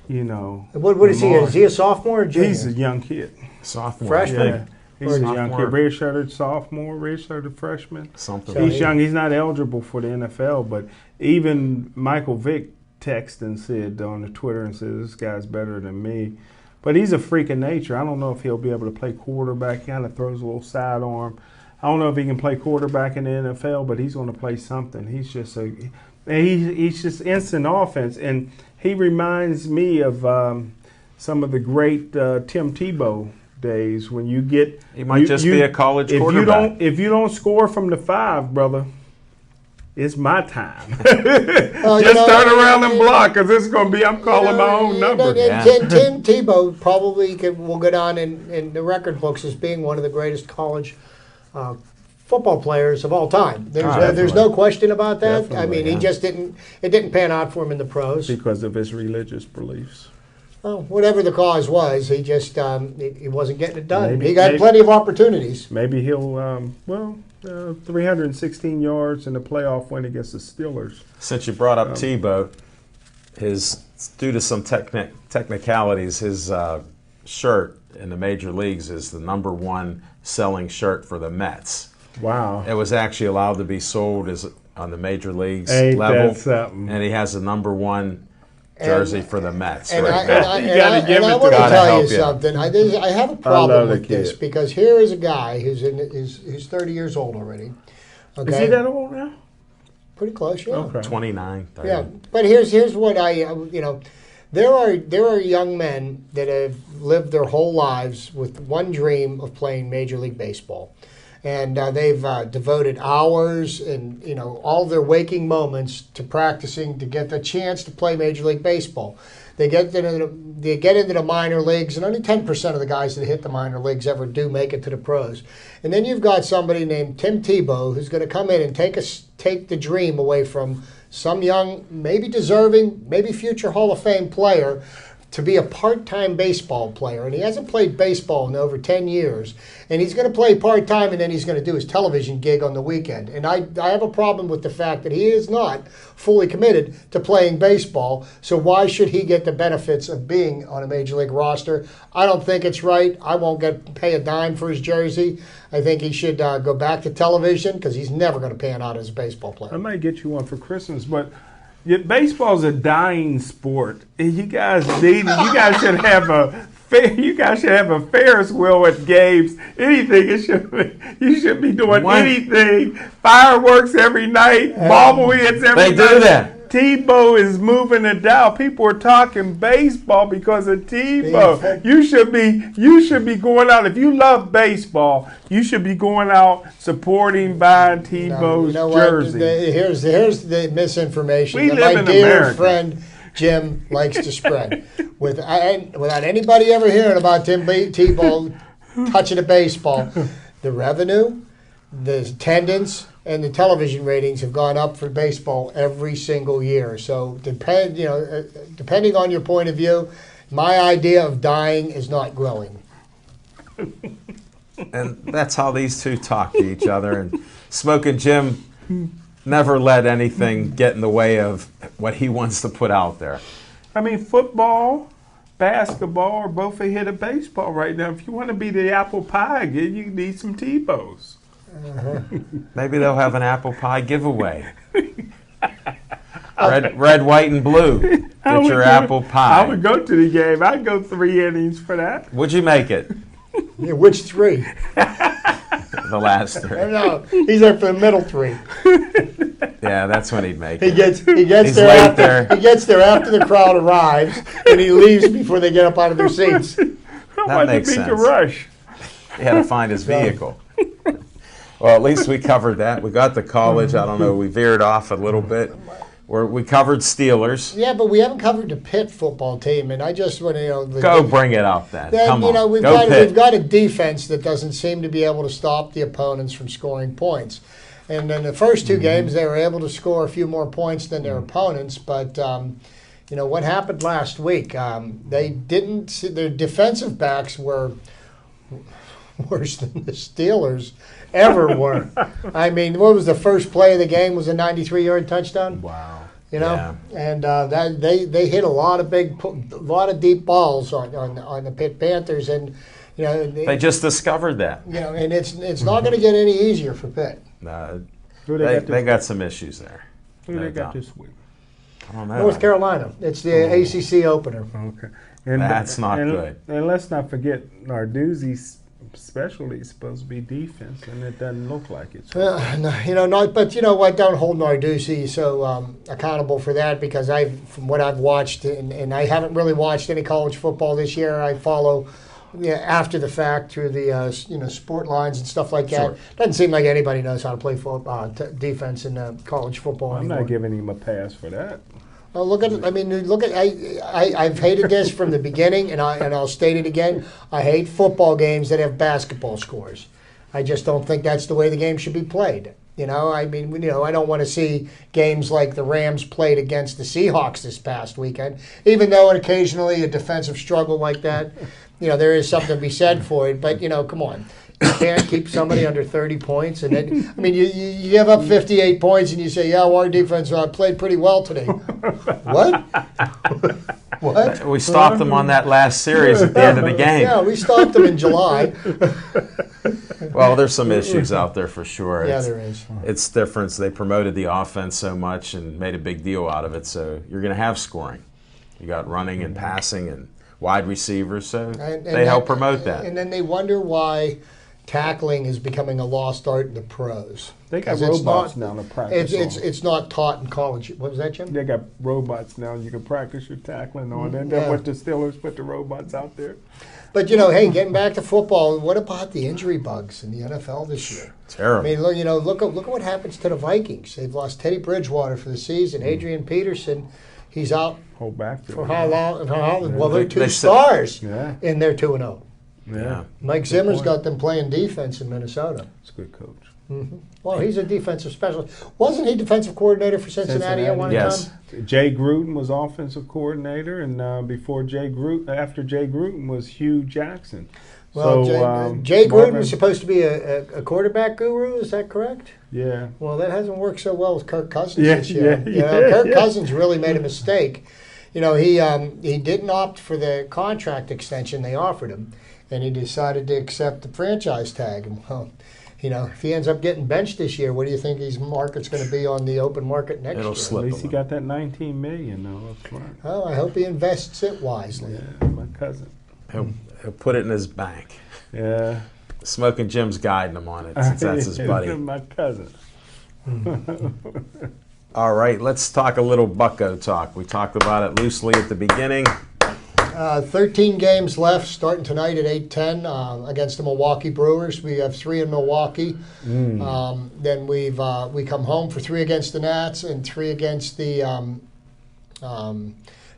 C: What is he? Is he a sophomore or junior?
B: He's a young kid.
A: Sophomore.
C: Freshman?
B: Yeah. He's a young kid. Red-shirted sophomore, red-shirted freshman.
A: Something.
B: He's young. He's not eligible for the NFL, but even Michael Vick texted and said on the Twitter and said, this guy's better than me. But he's a freak of nature. I don't know if he'll be able to play quarterback. He kind of throws a little sidearm. I don't know if he can play quarterback in the NFL, but he's going to play something. He's just he's just instant offense, and he reminds me of some of the great Tim Tebow days when you get.
A: He might just be a college quarterback.
B: If you don't score from the 5, brother, it's my time.
C: Well,
B: just turn around and block, because it's going to be. I'm calling my own number.
C: Tim Tebow probably will go down in the record books as being one of the greatest college football players of all time. There's no question about that.
B: Definitely,
C: he just didn't. It didn't pan out for him in the pros
B: because of his religious beliefs.
C: Well, whatever the cause was, he just he wasn't getting it done. He got plenty of opportunities.
B: Maybe he'll 316 yards in the playoff win against the Steelers.
A: Since you brought up Tebow, due to some technicalities, his shirt in the major leagues is the #1 selling shirt for the Mets.
B: Wow!
A: It was actually allowed to be sold on the major leagues
B: Ain't
A: level,
B: that something?
A: and he has the #1 jersey for the Mets.
C: And
A: right
C: I
A: now.
C: want to tell you something. I have a problem with this
B: kid.
C: because here is a guy who's 30 years old already. Okay?
B: Is he that old now?
C: Pretty close, yeah.
B: Okay.
A: 29, 30.
C: Yeah, but here's what there are young men that have lived their whole lives with one dream of playing Major League Baseball. And they've devoted hours and all their waking moments to practicing to get the chance to play Major League Baseball. They get into the minor leagues, and only 10% of the guys that hit the minor leagues ever do make it to the pros. And then you've got somebody named Tim Tebow who's going to come in and take the dream away from some young, maybe deserving, maybe future Hall of Fame player to be a part-time baseball player. And he hasn't played baseball in over 10 years. And he's going to play part-time, and then he's going to do his television gig on the weekend. And I have a problem with the fact that he is not fully committed to playing baseball. So why should he get the benefits of being on a Major League roster? I don't think it's right. I won't pay a dime for his jersey. I think he should go back to television because he's never going to pan out as a baseball player.
B: I might get you one for Christmas, but baseball's a dying sport. And you guys should have a Ferris wheel at games. Anything you should be doing anything. Fireworks every night, bobbleheads every night.
A: They do that.
B: Tebow is moving the dial. People are talking baseball because of Tebow. You should be going out. If you love baseball, you should be going out supporting, buying Tebow's jersey.
C: Here's the misinformation
B: We
C: that
B: live
C: my
B: in
C: dear
B: America.
C: friend Jim likes to spread. Without anybody ever hearing about Tim Tebow touching a baseball, the revenue, the attendance, and the television ratings have gone up for baseball every single year. So depending on your point of view, my idea of dying is not growing.
A: And that's how these two talk to each other. And Smoking Jim never let anything get in the way of what he wants to put out there.
B: I mean, football, basketball are both a hit of baseball right now. If you want to be the apple pie again, you need some Tebows.
A: Maybe they'll have an apple pie giveaway. Red, white, and blue. Get your apple pie.
B: I would go to the game. I'd go 3 innings for that.
A: Would you make it?
C: Yeah, which 3?
A: The last 3.
C: No, he's there for the middle 3.
A: Yeah, that's when he'd make it.
C: He gets there after the crowd arrives, and he leaves before they get up out of their seats.
A: That makes sense.
B: Rush.
A: He had to find his vehicle. Well, at least we covered that. We got to college. I don't know. We veered off a little bit. We covered Steelers.
C: Yeah, but we haven't covered the Pitt football team, and I just want to
A: go bring it up then. Come on,
C: we've got a defense that doesn't seem to be able to stop the opponents from scoring points. And in the first 2 games, they were able to score a few more points than their opponents. But what happened last week? They didn't. Their defensive backs were worse than the Steelers ever were. I mean, what was the first play of the game? Was a 93-yard touchdown.
B: Wow.
C: And they hit a lot of deep balls on the Pitt Panthers, and
A: they just discovered that.
C: And it's not going to get any easier for Pitt.
A: They got some issues there.
B: Who they got this week?
A: I don't know.
C: North Carolina. It's the ACC opener.
B: Okay. And
A: that's not good.
B: And let's not forget Narduzzi's specialty is supposed to be defense, and it doesn't look like it.
C: But you know what? Don't hold Narduzzi so accountable for that, because from what I've watched, and I haven't really watched any college football this year. I follow after the fact through the sport lines and stuff like that.
A: Sure.
C: Doesn't seem like anybody knows how to play defense in college football
B: I'm
C: anymore.
B: not giving him a pass for that.
C: Look at it. I mean, look at. I've hated this from the beginning, and I'll state it again. I hate football games that have basketball scores. I just don't think that's the way the game should be played. I mean, I don't want to see games like the Rams played against the Seahawks this past weekend. Even though occasionally a defensive struggle like that, there is something to be said for it. But come on. You can't keep somebody under 30 points. And then, I mean, you give up 58 points and you say, yeah, well, our defense played pretty well today. What? What?
A: We stopped them on that last series at the end of the game.
C: Yeah, we stopped them in July.
A: Well, there's some issues out there for sure.
C: Yeah, there is.
A: It's different. They promoted the offense so much and made a big deal out of it. So you're going to have scoring. You got running and passing and wide receivers. So they help promote that.
C: And then they wonder why tackling is becoming a lost art in the pros.
B: They got robots now to practice
C: It's not taught in college. What was that, Jim?
B: They got robots now you can practice your tackling on. And that's what the Steelers put the robots out there.
C: But, hey, getting back to football, what about the injury bugs in the NFL this year?
A: Terrible.
C: I mean, look at what happens to the Vikings. They've lost Teddy Bridgewater for the season. Adrian Peterson, he's out for how long? Well, they're two stars in their 2-0.
B: Yeah.
C: Mike Zimmer's got them playing defense in Minnesota.
B: It's a good coach.
C: Mm-hmm. Well, he's a defensive specialist. Wasn't he defensive coordinator for Cincinnati at one time?
B: Jay Gruden was offensive coordinator, and after Jay Gruden was Hugh Jackson.
C: Well, Jay Gruden was supposed to be a quarterback guru. Is that correct?
B: Yeah.
C: Well, that hasn't worked so well with Kirk Cousins this year. Kirk Cousins really made a mistake. He didn't opt for the contract extension they offered him, and he decided to accept the franchise tag. And, well, if he ends up getting benched this year, what do you think his market's going to be on the open market next year?
A: Slip.
B: At least he got that $19 million though. That's right.
C: Oh, I hope he invests it wisely.
B: Yeah, my cousin.
A: He'll put it in his bank.
B: Yeah.
A: Smoking Jim's guiding him on it since that's his buddy.
B: My cousin.
A: All right, let's talk a little Bucko talk. We talked about it loosely at the beginning.
C: 13 games left, starting tonight at 8:10 against the Milwaukee Brewers. We have 3 in Milwaukee. Then we come home for 3 against the Nats and 3 against the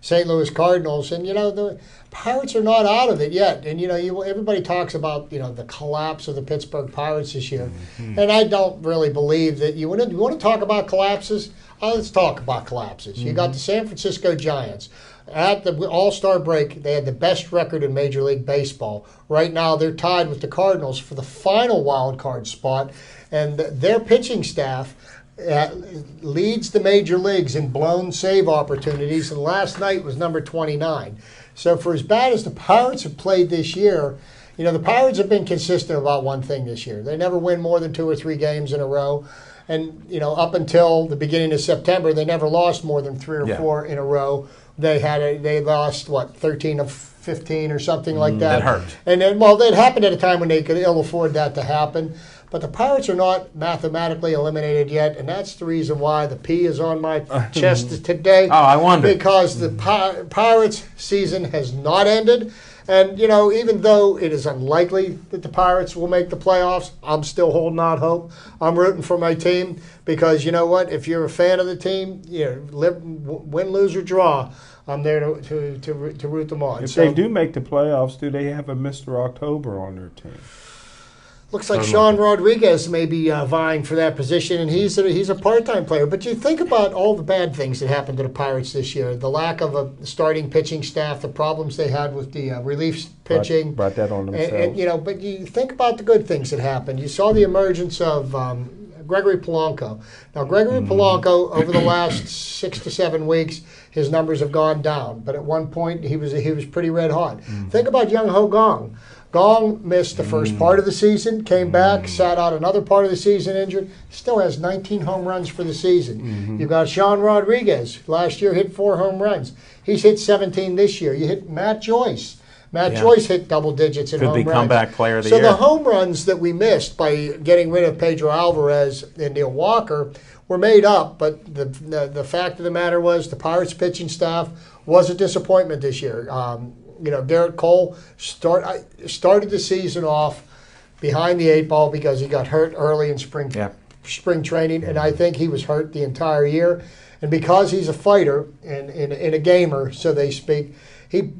C: St. Louis Cardinals. And the Pirates are not out of it yet. And everybody talks about the collapse of the Pittsburgh Pirates this year, and I don't really believe that. You want to talk about collapses? Let's talk about collapses. You got the San Francisco Giants. At the All-Star break, they had the best record in Major League Baseball. Right now, they're tied with the Cardinals for the final wild card spot, and their pitching staff leads the major leagues in blown save opportunities, and last night was number 29. So for as bad as the Pirates have played this year, the Pirates have been consistent about one thing this year. They never win more than 2 or 3 games in a row. And, up until the beginning of September, they never lost more than 3 or 4 in a row. They lost, 13 of 15 or something like that.
A: That hurt.
C: And then, that happened at a time when they could ill afford that to happen. But the Pirates are not mathematically eliminated yet, and that's the reason why the P is on my chest today.
A: Oh, I wonder.
C: Because the Pirates season has not ended. And, even though it is unlikely that the Pirates will make the playoffs, I'm still holding out hope. I'm rooting for my team because, you know what? If you're a fan of the team, win, lose, or draw, I'm there to root them on.
B: If they do make the playoffs, do they have a Mr. October on their team?
C: Looks like Sean Rodriguez may be vying for that position, and he's a part-time player. But you think about all the bad things that happened to the Pirates this year: the lack of a starting pitching staff, the problems they had with the relief pitching.
B: Brought that on themselves.
C: And but you think about the good things that happened. You saw the emergence of Gregory Polanco. Now, Gregory Polanco, over the last 6 to 7 weeks, his numbers have gone down. But at one point, he was pretty red hot. Think about Young Ho Gong. Gong missed the first part of the season, came back, sat out another part of the season injured, still has 19 home runs for the season. You've got Sean Rodriguez. Last year hit 4 home runs. He's hit 17 this year. You hit Matt Joyce. Joyce hit double digits in home runs.
A: Could be comeback player of the
C: year.
A: year.
C: So the home runs that we missed by getting rid of Pedro Alvarez and Neil Walker were made up, but the fact of the matter was the Pirates pitching staff was a disappointment this year. Garrett Cole started the season off behind the 8 ball because he got hurt early in spring training, and I think he was hurt the entire year. And because he's a fighter and a gamer, so they speak, he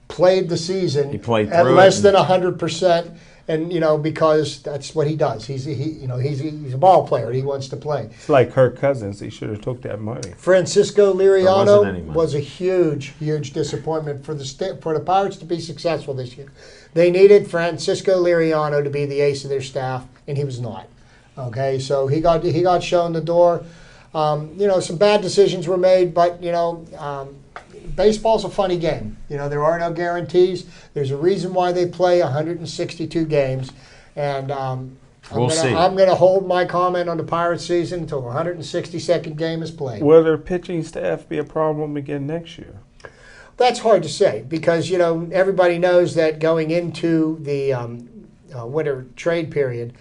C: played the season at less than 100%. And because that's what he does. He's a ball player. He wants to play.
B: It's like Kirk Cousins. He should have took that money.
C: Francisco Liriano was a huge disappointment for the Pirates to be successful this year. They needed Francisco Liriano to be the ace of their staff, and he was not. Okay, so he got shown the door. Some bad decisions were made, but baseball's a funny game. There are no guarantees. There's a reason why they play 162 games, and I'm going to hold my comment on the Pirates season until the 162nd game is played.
B: Will their pitching staff be a problem again next year?
C: That's hard to say because everybody knows that going into the winter trade period,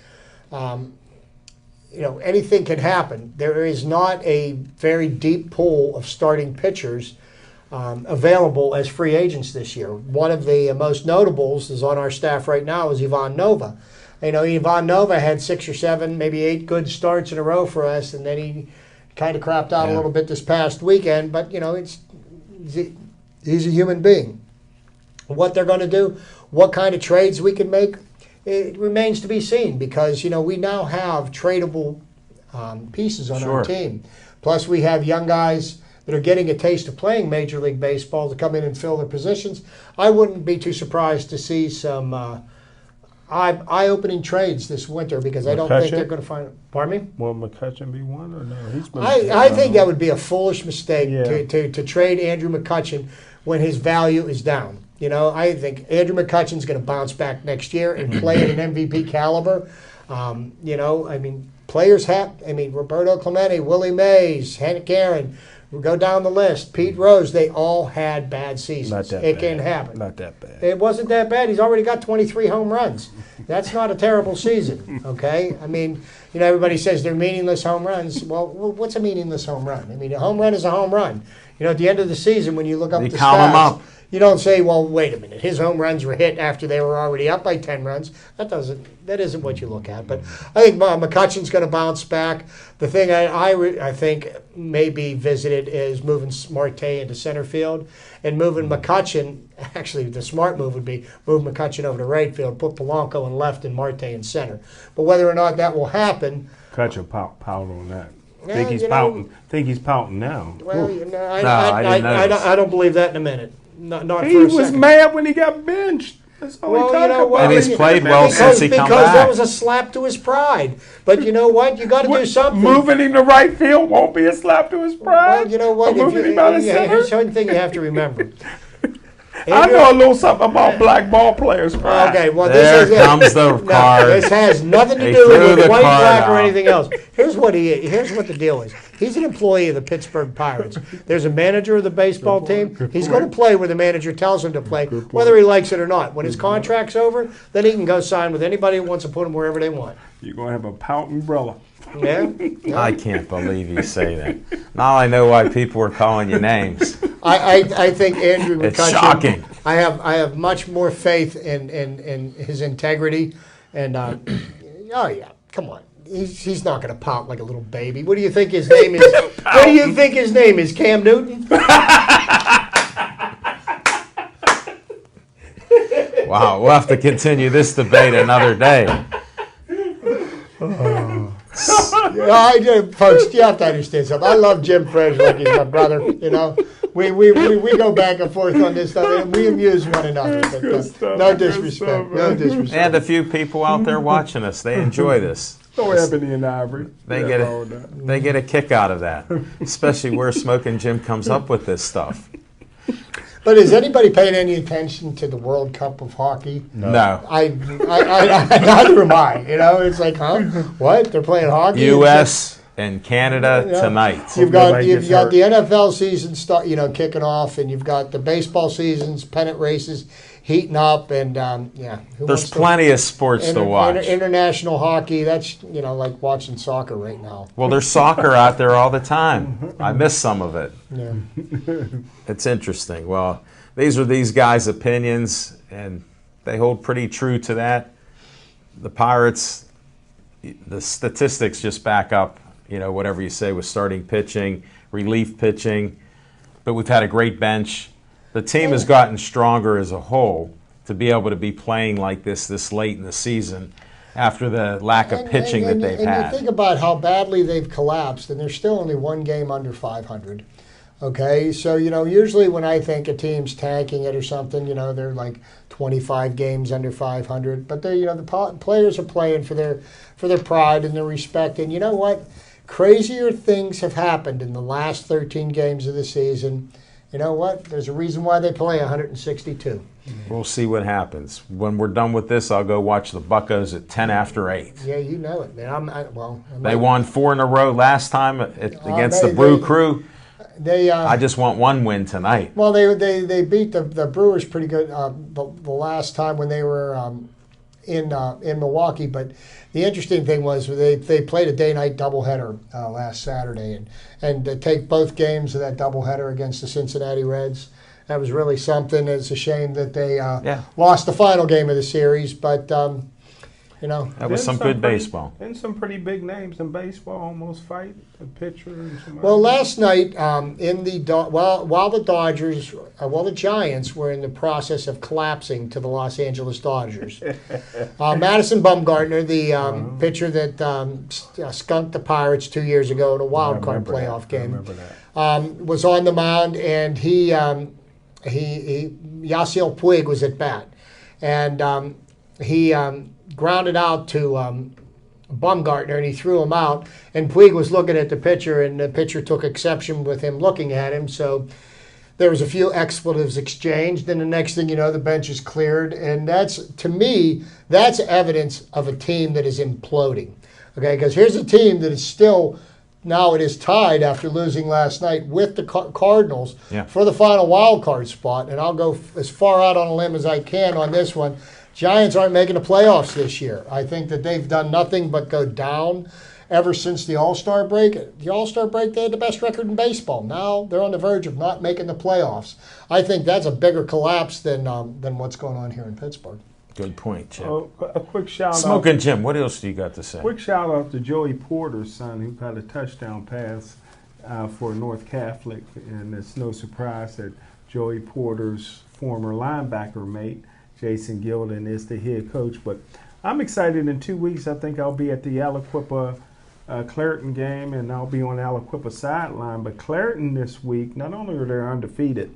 C: anything can happen. There is not a very deep pool of starting pitchers available as free agents this year. One of the most notables is on our staff right now is Ivan Nova. Ivan Nova had 6 or 7, maybe 8 good starts in a row for us, and then he kind of crapped out a little bit this past weekend. But he's a human being. What they're going to do, what kind of trades we can make, it remains to be seen because we now have tradable pieces on our team. Plus, we have young guys that are getting a taste of playing Major League Baseball to come in and fill their positions. I wouldn't be too surprised to see some eye-opening trades this winter because I don't think they're going to find. Pardon me?
B: Will McCutchen be one or no?
C: I think that would be a foolish mistake to trade Andrew McCutchen when his value is down. I think Andrew McCutchen's going to bounce back next year and play at an MVP caliber. Players have. Roberto Clemente, Willie Mays, Hank Aaron. We'll go down the list. Pete Rose, they all had bad seasons.
B: Not that
C: it
B: bad.
C: can happen.
B: Not that bad.
C: It wasn't that bad. He's already got 23 home runs. That's not a terrible season, okay? Everybody says they're meaningless home runs. Well, what's a meaningless home run? A home run is a home run. At the end of the season when you look up the stats, you don't say, well, wait a minute, his home runs were hit after they were already up by 10 runs. That isn't what you look at. But I think McCutchen's going to bounce back. The thing I think may be visited is moving Marte into center field and moving McCutchen. Actually, the smart move would be move McCutchen over to right field, put Polanco in left and Marte in center. But whether or not that will happen,
B: Cutcher pout on that. Think he's pouting. Think he's pouting now.
C: Well, I don't believe that in a minute. Not for a second.
B: He was mad when he got benched. That's all he talked about.
A: And he's played well since he come back.
C: Because that was a slap to his pride. But you know what? You got to do something.
B: Moving him to right field won't be a slap to his pride.
C: Well, you know what?
B: Moving him out of center.
C: Here's one thing you have to remember.
B: I know a little something about black ball players. Pride.
C: Okay, well,
A: there comes the card.
C: This has nothing to do with white, black, or anything else. Here's what the deal is. He's an employee of the Pittsburgh Pirates. There's a manager of the baseball team. He's going to play where the manager tells him to play, whether he likes it or not. When his contract's over, then he can go sign with anybody who wants to put him wherever they want.
B: You're going to have a pouting brother.
C: Yeah?
A: I can't believe you say that. Now I know why people were calling you names.
C: I think Andrew McCutchen.
A: It's shocking.
C: I have much more faith in his integrity, and oh yeah, come on. He's not going to pout like a little baby. What do you think his name is? What do you think his name is? Cam Newton?
A: Wow, we'll have to continue this debate another day.
C: Folks, you have to understand something. I love Jim Fresh like he's my brother. We go back and forth on this stuff, and we amuse one another. But, no disrespect. No disrespect.
A: And a few people out there watching us, they enjoy this.
B: No ebony and ivory.
A: They get a kick out of that, especially where Smoking Jim comes up with this stuff.
C: But is anybody paying any attention to the World Cup of Hockey?
A: No.
C: I neither am I. It's like, huh? What? They're playing hockey?
A: U.S. and Canada tonight.
C: You've got the NFL season kicking off, and you've got the baseball seasons, pennant races heating up, and
A: there's plenty of sports to watch.
C: International hockey, that's like watching soccer right now.
A: Well, there's soccer out there all the time. I miss some of it.
C: Yeah.
A: It's interesting. Well, these are these guys' opinions, and they hold pretty true to that. The Pirates, the statistics just back up, whatever you say with starting pitching, relief pitching. But we've had a great bench. The team has gotten stronger as a whole to be able to be playing like this late in the season after the lack of pitching that they've had.
C: And you think about how badly they've collapsed, and they're still only one game under 500. Okay, so usually when I think a team's tanking it or something, they're like 25 games under 500. But they, the players are playing for their pride and their respect. And you know what? Crazier things have happened in the last 13 games of the season. You know what? There's a reason why they play 162.
A: We'll see what happens. When we're done with this, I'll go watch the Buccos at 10 after 8.
C: Yeah, you know it, man.
A: They won 4 in a row last time against the Brew Crew. I just want one win tonight.
C: Well, they beat the Brewers pretty good the last time when they were in Milwaukee. But the interesting thing was they played a day-night doubleheader last Saturday, and to take both games of that doubleheader against the Cincinnati Reds, that was really something. It's a shame that they lost the final game of the series, but
A: that was some good baseball.
B: And some pretty big names in baseball almost fight a pitcher. And some
C: well, last night while the Giants were in the process of collapsing to the Los Angeles Dodgers, Madison Bumgarner, the pitcher that skunked the Pirates 2 years ago in a wild card playoff game, was on the mound, and Yasiel Puig was at bat, and he grounded out to Bumgarner, and he threw him out. And Puig was looking at the pitcher, and the pitcher took exception with him looking at him. So there was a few expletives exchanged. And the next thing you know, the bench is cleared. And to me, that's evidence of a team that is imploding. Okay, because here's a team that is still, now it is tied after losing last night with the Cardinals for the final wild card spot. And I'll go as far out on a limb as I can on this one. Giants aren't making the playoffs this year. I think that they've done nothing but go down ever since the All-Star break. The All-Star break, they had the best record in baseball. Now they're on the verge of not making the playoffs. I think that's a bigger collapse than what's going on here in Pittsburgh.
A: Good point, Jim.
B: A quick shout-out.
A: Smoking Jim, what else do you got to say?
B: Quick shout-out to Joey Porter's son, who got a touchdown pass for North Catholic. And it's no surprise that Joey Porter's former linebacker mate, Jason Gilden, is the head coach. But I'm excited. In 2 weeks, I think I'll be at the Aliquippa Clareton game, and I'll be on Aliquippa sideline. But Clareton this week, not only are they undefeated,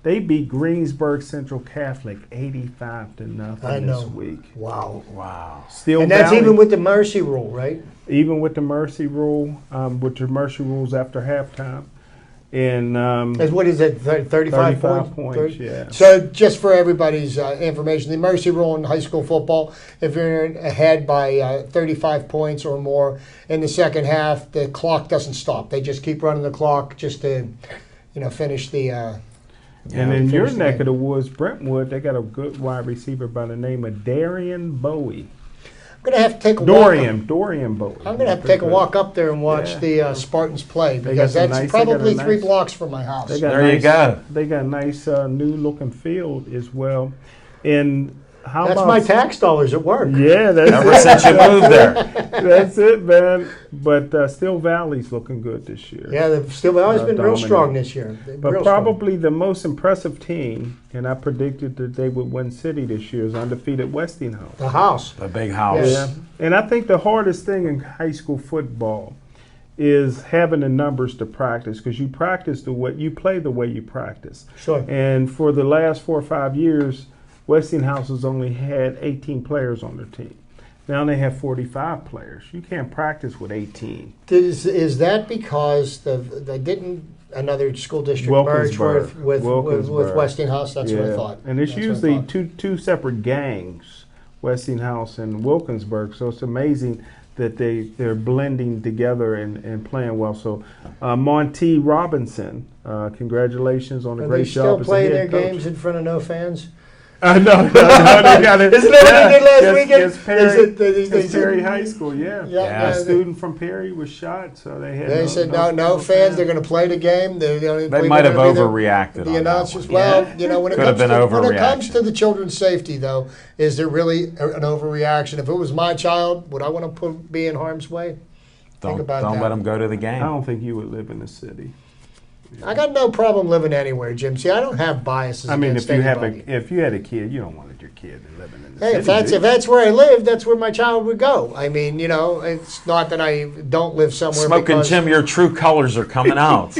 B: they beat Greensburg Central Catholic 85-0 this week.
C: Wow.
B: Still,
C: and that's even with the mercy rule, right?
B: Even with the mercy rule, with the mercy rules after halftime. And
C: what is it, 35
B: points?
C: 30?
B: Yeah.
C: So just for everybody's information, the mercy rule in high school football, if you're ahead by 35 points or more in the second half, the clock doesn't stop. They just keep running the clock just to, finish the.
B: And in your neck of the woods, Brentwood, they got a good wide receiver by the name of Darian Bowie.
C: I'm going to have to take a
B: Dorian Bowie.
C: I'm going to have to take a walk up there and watch the Spartans play, because that's probably 3 blocks from my house.
A: There you go.
B: They got a nice new-looking field as well. And
C: that's my tax dollars at work.
B: Yeah, that's
A: ever since you moved there.
B: That's it, man. But Still Valley's looking good this year.
C: Yeah, the Still Valley's been real strong this year.
B: But probably the most impressive team, and I predicted that they would win city this year, is undefeated Westinghouse.
C: The house.
A: The big house.
B: Yeah. And I think the hardest thing in high school football is having the numbers to practice, because you play the way you practice.
C: Sure.
B: And for the last 4 or 5 years, Westinghouse has only had 18 players on their team. Now they have 45 players. You can't practice with 18.
C: Is that because they didn't another school district merge with Westinghouse? That's what I thought.
B: And it's usually two separate gangs, Westinghouse and Wilkinsburg. So it's amazing that they're blending together and playing well. So Monty Robinson, congratulations on a great job as a head coach.
C: Are they still playing their games in front of no fans?
B: No, they got it.
C: Isn't that what they did last weekend?
B: It's Perry High School, yeah.
C: Yeah.
B: A student from Perry was shot, so they had.
C: They said no fans. They're going to play the game.
A: They might have overreacted.
C: The announcers. Well, when it comes to the children's safety, though, is there really an overreaction? If it was my child, would I want to be in harm's way?
A: Don't let them go to the game.
B: I don't think you would live in the city.
C: I got no problem living anywhere, Jim. See, I don't have biases.
B: I mean, if you had a kid, you don't want your kid living in the city.
C: If that's where I live, that's where my child would go. I mean, it's not that I don't live somewhere.
A: Smoking Jim, your true colors are coming out.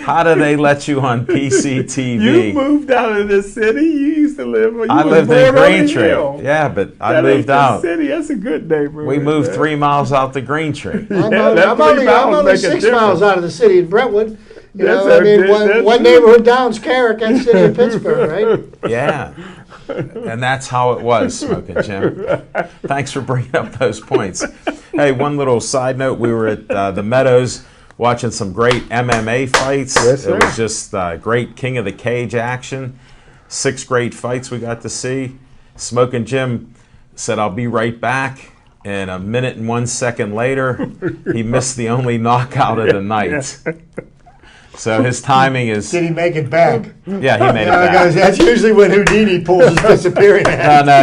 A: How do they let you on PCTV?
B: You moved out of the city. You used to live.
A: I lived in Greentree. Yeah, but I moved out.
B: City. That's a good neighborhood.
A: We moved 3 miles out to Greentree.
C: I'm only 6 miles out of the city in Brentwood. One neighborhood down's Carrick and city of Pittsburgh, right?
A: Yeah. And that's how it was, Smoking Jim. Thanks for bringing up those points. Hey, one little side note. We were at the Meadows watching some great MMA fights.
B: Yes, sir.
A: It was just great King of the Cage action. 6 great fights we got to see. Smoking Jim said, "I'll be right back." And a minute and 1 second later, he missed the only knockout of the night. So his timing is...
C: Did he make it back?
A: Yeah, he made it back.
C: That's usually when Houdini pulls his disappearing act.
A: No,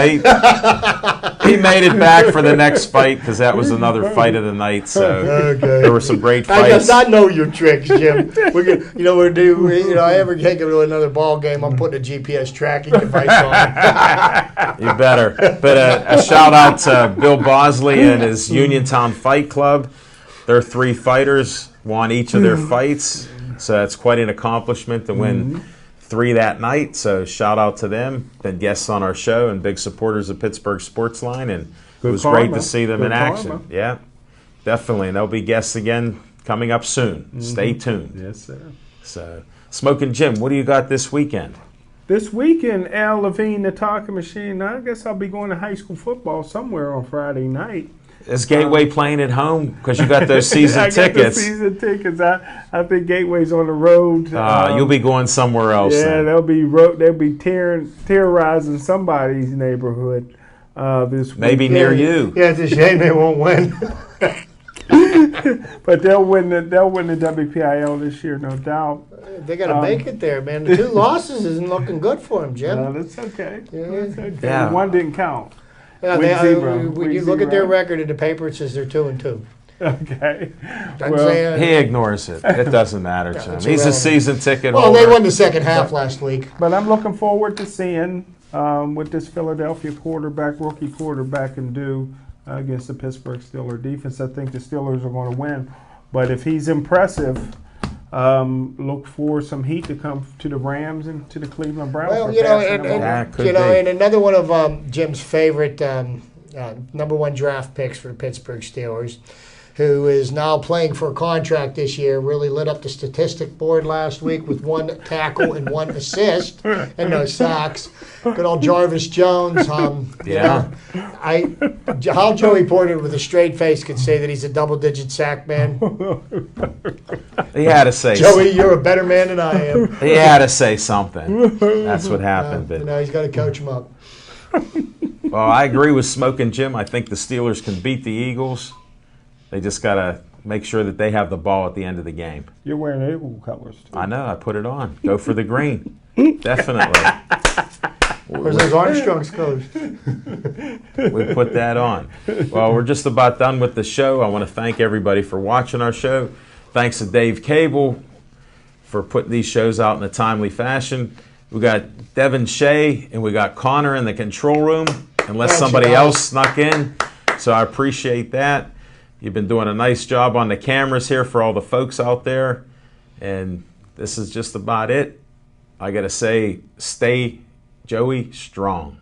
A: he made it back for the next fight because that was another fight of the night. So there were some great fights.
C: I know your tricks, Jim. We're gonna, I ever take him to another ball game, I'm putting a GPS tracking device on.
A: You better. But a shout out to Bill Bosley and his Uniontown Fight Club. Their 3 fighters won each of their fights. So it's quite an accomplishment to win 3 that night. So shout out to them. Been guests on our show and big supporters of Pittsburgh Sportsline, and it was great to see them in action. Yeah, definitely. And they'll be guests again coming up soon. Stay tuned.
B: Yes, sir.
A: So, Smoking Jim, what do you got this weekend?
B: This weekend, Al Levine, the talking machine. I guess I'll be going to high school football somewhere on Friday night.
A: Is Gateway playing at home? Because you got those season tickets.
B: I got the season tickets. I think Gateway's on the road.
A: You'll be going somewhere else.
B: Yeah,
A: then.
B: they'll be terrorizing somebody's neighborhood this week.
A: Maybe near you.
C: Yeah, it's a shame they won't win.
B: But they'll win the WPIL this year, no doubt.
C: They got to make it there, man. The 2 losses isn't looking good for them, Jim.
B: No, that's okay.
C: That's
B: okay.
A: Yeah.
B: One didn't count.
C: Yeah, when you look at their record in the paper, it says they're 2-2.
B: Okay.
A: He ignores it. It doesn't matter to him. He's a season ticket holder.
C: Well, they won the second half last week.
B: But I'm looking forward to seeing what this Philadelphia rookie quarterback can do against the Pittsburgh Steelers defense. I think the Steelers are going to win. But if he's impressive, look for some heat to come to the Rams and to the Cleveland Browns.
C: Well, and another one of Jim's favorite number 1 draft picks for the Pittsburgh Steelers, who is now playing for a contract this year, really lit up the statistic board last week with 1 tackle and 1 assist and no sacks. Good old Jarvis Jones. How Joey Porter with a straight face could say that he's a double-digit sack man.
A: He had to say
C: Joey, you're a better man than I am.
A: He had to say something. That's what happened. But
C: now he's got to coach him up.
A: Well, I agree with Smoking Jim. I think the Steelers can beat the Eagles. They just got to make sure that they have the ball at the end of the game.
B: You're wearing Eagle colors, too.
A: I know. I put it on. Go for the green. Definitely.
C: Where's those Armstrong's colors?
A: We put that on. Well, we're just about done with the show. I want to thank everybody for watching our show. Thanks to Dave Cable for putting these shows out in a timely fashion. We got Devin Shea and we got Connor in the control room, unless somebody else snuck in. So I appreciate that. You've been doing a nice job on the cameras here for all the folks out there. And this is just about it. I got to say, stay Joey strong.